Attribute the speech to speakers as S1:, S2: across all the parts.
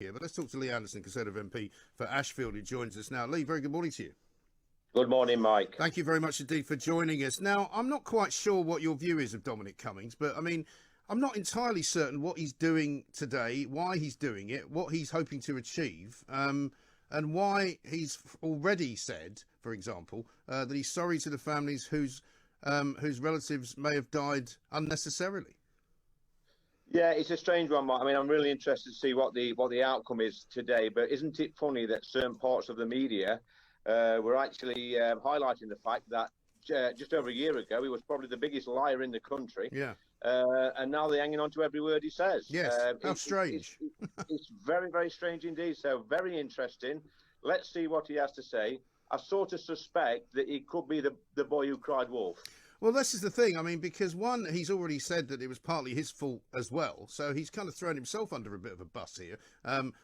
S1: here, but let's talk to Lee Anderson, Conservative MP for Ashfield, who joins us now. Lee, very good morning to you.
S2: Good morning, Mike.
S1: Thank you very much indeed for joining us. Now, I'm not quite sure what your view is of Dominic Cummings, but I mean, I'm not entirely certain what he's doing today, why he's doing it, what he's hoping to achieve, and why he's already said, for example, that he's sorry to the families whose relatives may have died unnecessarily.
S2: Yeah, it's a strange one, Mike. I mean, I'm really interested to see what the outcome is today. But isn't it funny that certain parts of the media were actually highlighting the fact that just over a year ago he was probably the biggest liar in the country.
S1: Yeah.
S2: And now they're hanging on to every word he says.
S1: Yes. How strange.
S2: It's very, very strange indeed. So very interesting. Let's see what he has to say. I sort of suspect that he could be the boy who cried wolf.
S1: Well, this is the thing. I mean, because one, he's already said that it was partly his fault as well. So he's kind of thrown himself under a bit of a bus here,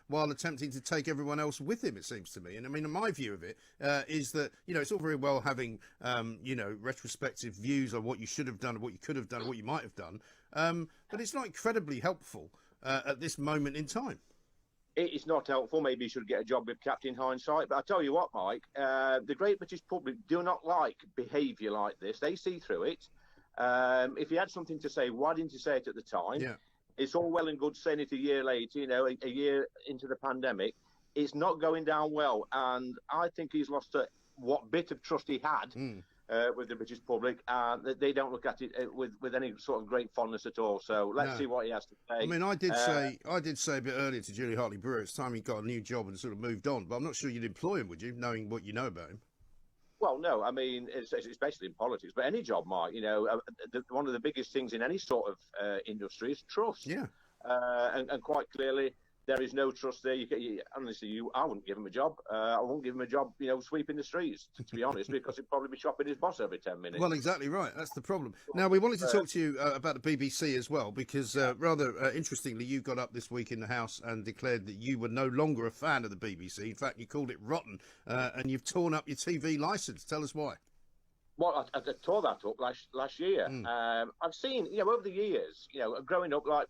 S1: while attempting to take everyone else with him, it seems to me. And I mean, my view of it is that, it's all very well having, retrospective views on what you should have done, what you could have done, what you might have done. But it's not incredibly helpful at this moment in time.
S2: It's not helpful. Maybe he should get a job with Captain Hindsight. But I tell you what, Mike, the great British public do not like behaviour like this. They see through it. If he had something to say, why didn't he say it at the time?
S1: Yeah.
S2: It's all well and good saying it a year later, a year into the pandemic. It's not going down well. And I think he's lost what bit of trust he had with the British public. They don't look at it with any sort of great fondness at all. So let's see what he has to say.
S1: I mean, I did say a bit earlier to Julie Hartley-Brewer, it's time he got a new job and sort of moved on. But I'm not sure you'd employ him, would you, knowing what you know about him?
S2: Well, no, I mean, especially in politics, but any job, Mark, one of the biggest things in any sort of industry is trust.
S1: Yeah.
S2: And quite clearly, there is no trust there. Honestly, I wouldn't give him a job. I wouldn't give him a job, sweeping the streets, to be honest, because he'd probably be shopping his boss every 10 minutes.
S1: Well, exactly right. That's the problem. Now, we wanted to talk to you about the BBC as well, because rather interestingly, you got up this week in the House and declared that you were no longer a fan of the BBC. In fact, you called it rotten, and you've torn up your TV licence. Tell us why.
S2: Well, I tore that up last year. I've seen, over the years, growing up like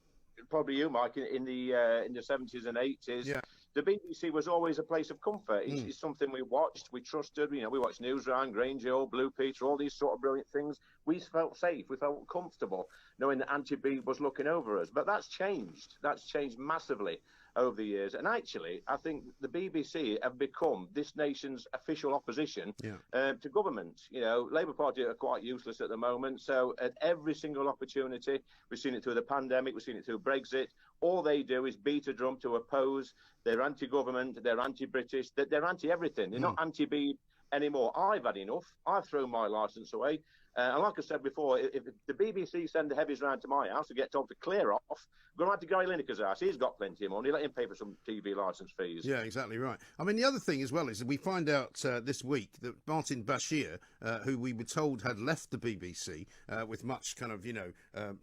S2: probably you, Mike, in the 70s and 80s, the BBC was always a place of comfort. It's something we watched, we trusted. We watched Newsround, Grange Hill, Blue Peter, all these sort of brilliant things. We felt safe, we felt comfortable, knowing that Auntie B was looking over us. But that's changed. That's changed massively over the years. And actually, I think the BBC have become this nation's official opposition to government. Labour Party are quite useless at the moment. So at every single opportunity, we've seen it through the pandemic, we've seen it through Brexit, all they do is beat a drum to oppose. They're anti-government, they're anti-British, they're anti-everything. They're not anti-B anymore. I've had enough. I've thrown my licence away. And like I said before, if the BBC send the heavies round to my house to get told to clear off, go round to Gary Lineker's house. He's got plenty of money. Let him pay for some TV licence fees.
S1: Yeah, exactly right. I mean, the other thing as well is that we find out this week that Martin Bashir, who we were told had left the BBC with much kind of,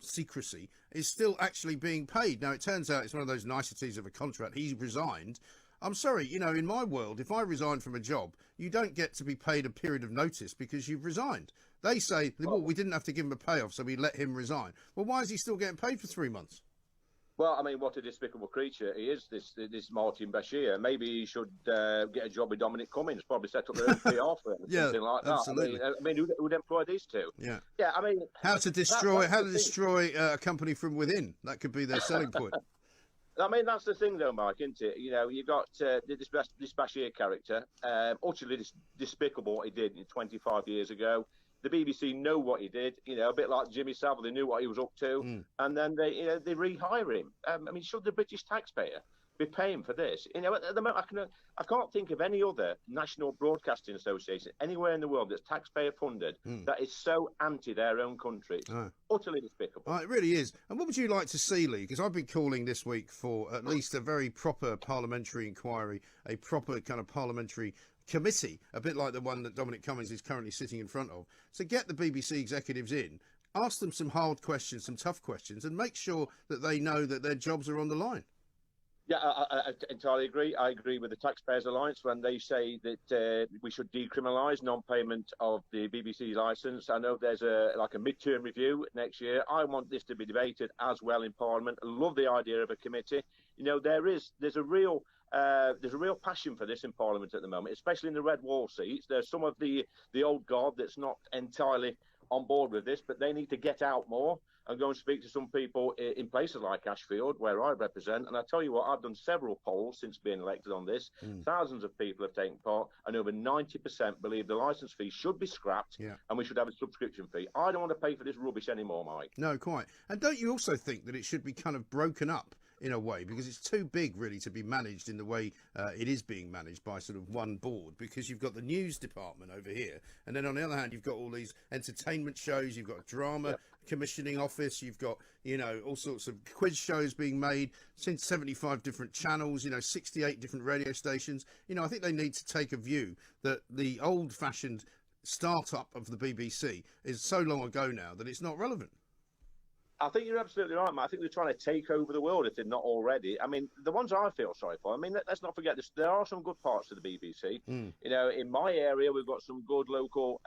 S1: secrecy, is still actually being paid. Now, it turns out it's one of those niceties of a contract. He resigned. I'm sorry, in my world, if I resign from a job, you don't get to be paid a period of notice because you've resigned. They say, well, we didn't have to give him a payoff, so we let him resign. Well, why is he still getting paid for 3 months?
S2: Well, I mean, what a despicable creature he is, this Martin Bashir. Maybe he should get a job with Dominic Cummings, probably set up their own PR firm or something like that.
S1: Absolutely.
S2: I mean, who would employ these two?
S1: Yeah.
S2: Yeah, I mean...
S1: How to destroy a company from within. That could be their selling point.
S2: I mean, that's the thing, though, Mike, isn't it? You got this Bashir character, utterly despicable what he did 25 years ago. The BBC know what he did, a bit like Jimmy Savile. They knew what he was up to, and then they rehire him. I mean, should the British taxpayer be paying for this? At the moment, I can't think of any other national broadcasting association anywhere in the world that's taxpayer funded that is so anti their own country. It's utterly despicable.
S1: It really is. And what would you like to see, Lee? Because I've been calling this week for at least a very proper parliamentary inquiry, a proper kind of parliamentary committee, a bit like the one that Dominic Cummings is currently sitting in front of. So get the BBC executives in, ask them some hard questions, some tough questions, and make sure that they know that their jobs are on the line.
S2: Yeah, I entirely agree. I agree with the Taxpayers Alliance when they say that we should decriminalise non-payment of the BBC licence. I know there's a mid-term review next year. I want this to be debated as well in Parliament. I love the idea of a committee. there's a real passion for this in Parliament at the moment, especially in the red wall seats. There's some of the old guard that's not entirely on board with this, but they need to get out more and go and speak to some people in places like Ashfield, where I represent. And I tell you what, I've done several polls since being elected on this. Thousands of people have taken part, and over 90% believe the licence fee should be scrapped, and we should have a subscription fee. I don't want to pay for this rubbish anymore, Mike.
S1: No, quite. And don't you also think that it should be kind of broken up in a way, because it's too big really to be managed in the way it is being managed by sort of one board? Because you've got the news department over here, and then on the other hand you've got all these entertainment shows, you've got a drama commissioning office, you've got all sorts of quiz shows being made, since 75 different channels, 68 different radio stations. I think they need to take a view that the old-fashioned start-up of the BBC is so long ago now that it's not relevant.
S2: I think you're absolutely right, Matt. I think they're trying to take over the world if they're not already. I mean, the ones I feel sorry for, let's not forget this. There are some good parts to the BBC. In my area, we've got some good local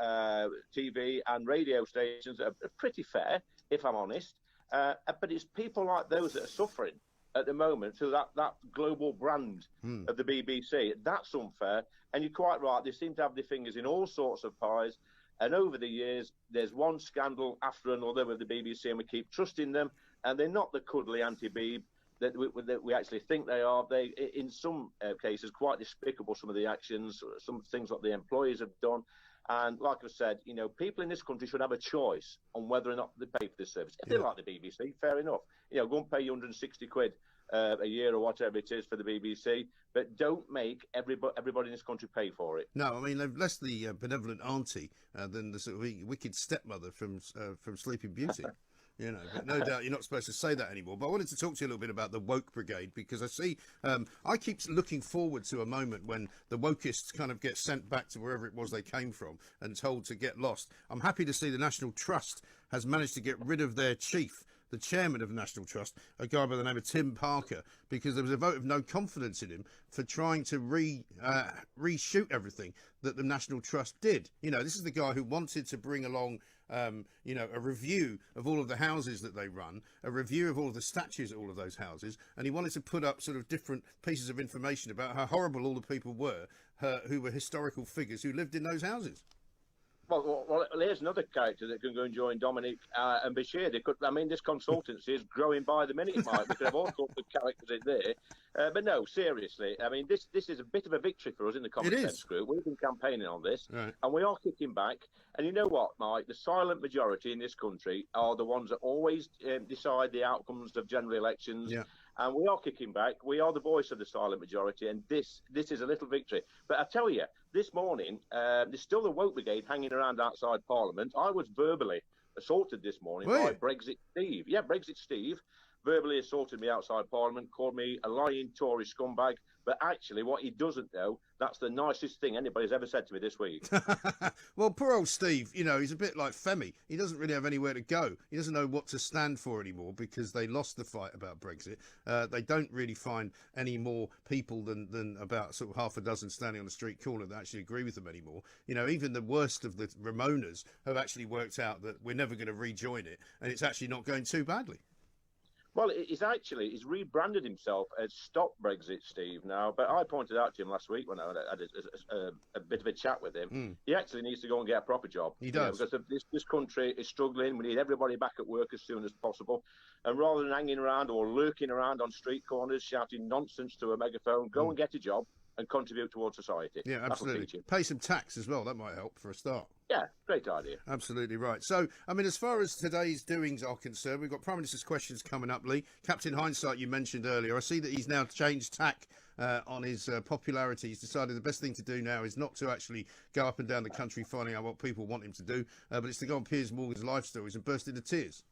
S2: TV and radio stations that are pretty fair, if I'm honest. But it's people like those that are suffering at the moment through that global brand of the BBC. That's unfair. And you're quite right. They seem to have their fingers in all sorts of pies. And over the years, there's one scandal after another with the BBC, and we keep trusting them. And they're not the cuddly anti-Beeb that we actually think they are. They, in some cases, quite despicable, some of the actions, some things that the employees have done. And like I said, people in this country should have a choice on whether or not they pay for this service. If they like the BBC, fair enough. Go and pay 160 quid a year or whatever it is for the BBC, but don't make everybody in this country pay for it.
S1: No, they've less the benevolent auntie than the sort of wicked stepmother from Sleeping Beauty. But no doubt you're not supposed to say that anymore. But I wanted to talk to you a little bit about the woke brigade, because I see, I keep looking forward to a moment when the wokeists kind of get sent back to wherever it was they came from and told to get lost. I'm happy to see the National Trust has managed to get rid of their chief, the chairman of the National Trust, a guy by the name of Tim Parker, because there was a vote of no confidence in him for trying to reshoot everything that the National Trust did. This is the guy who wanted to bring along a review of all of the houses that they run, a review of all of the statues at all of those houses, and he wanted to put up sort of different pieces of information about how horrible all the people were who were historical figures who lived in those houses.
S2: Well, here's another character that can go and join Dominic and Bashir. This consultancy is growing by the minute, Mike. We could have all sorts of characters in there. But no, seriously, this is a bit of a victory for us in the Common Sense Group. We've been campaigning on this, and we are kicking back. And you know what, Mike? The silent majority in this country are the ones that always decide the outcomes of general elections. Yeah. And we are kicking back. We are the voice of the silent majority, and this is a little victory. But I tell you, this morning, there's still the woke brigade hanging around outside Parliament. I was verbally assaulted this morning by Brexit Steve. Yeah, Brexit Steve verbally assaulted me outside Parliament, called me a lying Tory scumbag. But actually, what he doesn't know, that's the nicest thing anybody's ever said to me this week.
S1: Well, poor old Steve, he's a bit like Femi. He doesn't really have anywhere to go. He doesn't know what to stand for anymore because they lost the fight about Brexit. They don't really find any more people than about sort of half a dozen standing on the street corner that actually agree with them anymore. Even the worst of the Ramonas have actually worked out that we're never going to rejoin it, and it's actually not going too badly.
S2: Well, he's rebranded himself as Stop Brexit Steve now, but I pointed out to him last week when I had a bit of a chat with him, he actually needs to go and get a proper job.
S1: He does.
S2: Because this country is struggling. We need everybody back at work as soon as possible. And rather than hanging around or lurking around on street corners shouting nonsense to a megaphone, go and get a job and contribute towards society.
S1: Yeah, absolutely. Pay some tax as well. That might help for a start.
S2: Yeah, great idea.
S1: Absolutely right. So, as far as today's doings are concerned, we've got Prime Minister's questions coming up, Lee. Captain Hindsight, you mentioned earlier. I see that he's now changed tack on his popularity. He's decided the best thing to do now is not to actually go up and down the country finding out what people want him to do, but it's to go on Piers Morgan's life stories and burst into tears.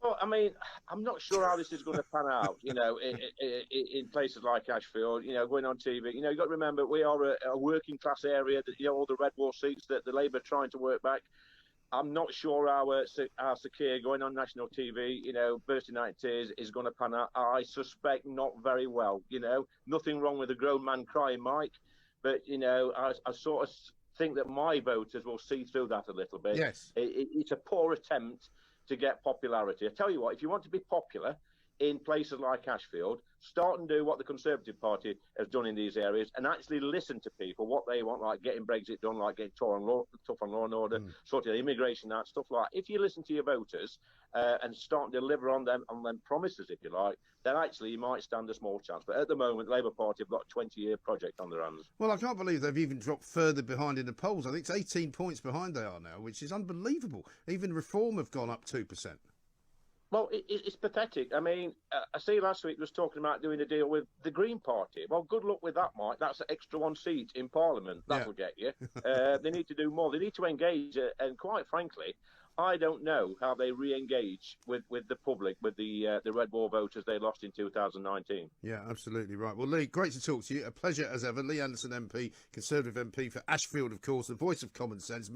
S2: Well, I'm not sure how this is going to pan out, in places like Ashfield, going on TV. You've got to remember, we are a working class area, that, all the red wall seats that the Labour are trying to work back. I'm not sure our Sakir going on national TV, bursting out in tears is going to pan out. I suspect not very well, Nothing wrong with a grown man crying, Mike. But, I sort of think that my voters will see through that a little bit.
S1: Yes.
S2: It's a poor attempt to get popularity. I tell you what, if you want to be popular, in places like Ashfield, start and do what the Conservative Party has done in these areas, and actually listen to people, what they want, like getting Brexit done, like getting tough on law and order, sorting the immigration out, stuff like that. If you listen to your voters and start and deliver on them promises, if you like, then actually you might stand a small chance. But at the moment, Labour Party have got a 20-year project on their hands.
S1: Well, I can't believe they've even dropped further behind in the polls. I think it's 18 points behind they are now, which is unbelievable. Even Reform have gone up 2%.
S2: Well, it's pathetic. I mean, I see last week was talking about doing a deal with the Green Party. Well, good luck with that, Mike. That's an extra one seat in Parliament. That'll get you. They need to do more. They need to engage. And quite frankly, I don't know how they re-engage with the public, with the Red Wall voters they lost in 2019.
S1: Yeah, absolutely right. Well, Lee, great to talk to you. A pleasure as ever. Lee Anderson MP, Conservative MP for Ashfield, of course, the voice of common sense.